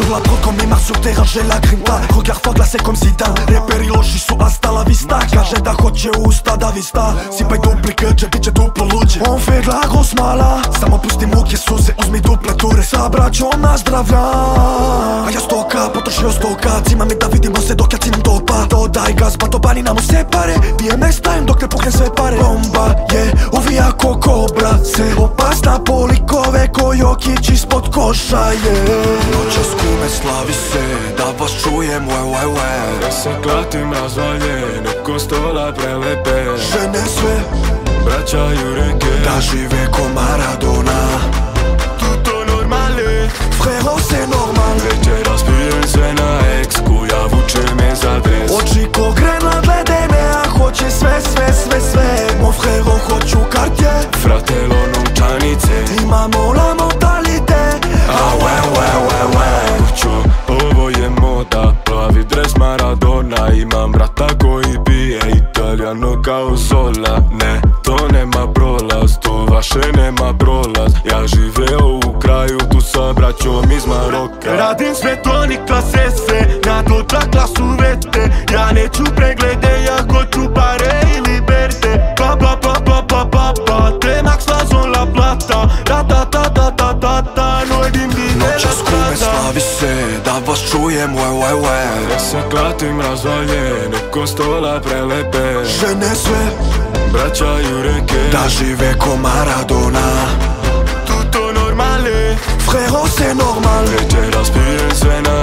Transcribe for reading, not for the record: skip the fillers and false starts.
Sur la prod comme Neymar sur terrain, j'ai la grinta. Regard fort glacé comme Zidane. Reperi loši su hasta la vista. Kaže da hoće usta da vista. Sipaj dupli grđe, bit će duplo luđe. On fegla grosmala. Samo pusti muke suze, uzmi duple ture. Sa braćom nazdravljam. A ja stoka, potrošio stoka. Cima mi da vidimo se dok ja cimam topa. Dodaj gaz, pa to bani nam u sve pare. BMS time dok ne pukne sve pare. Bomba je uvija ko kobra. Se opasna polikove ko Jokić ispod koša je. Noćas kume slavi se, da vas čujem we. Ja se klatim razvaljen, oko stola prelepe. Žene sve vraćaju reke, da žive ko Maradona. Tuto normale, frérot c'est normal. Večeras pijem sve na eksku, ja vučem je za dres. Oči ko Grenland ledene, a hoće sve. Mon frérot hoću kartje, fratelo novčanice. Imamo la mentalité. A we Kućo, ovo je moda, plavi dres Maradona. Imam brata koji pije Italijano kao Zola. Ne, to nema prolaz, to vaše nema prolaz. Ja živeo u kraju, tu sa braćom iz Maroka. Radim svetonik sese, na to čakla su vete. Ja neću preglede, ja hoću pare i liberte. Tremax fazon la plata, ta noi din bine. Noćas kume slavi se, da vas čujem we. Ja se klatim razvaljen, oko stola prelepe. Žene sve vraćaju reke, da žive ko Maradona. Tuto normale, frérot c'est normal. Večeras pijem sve na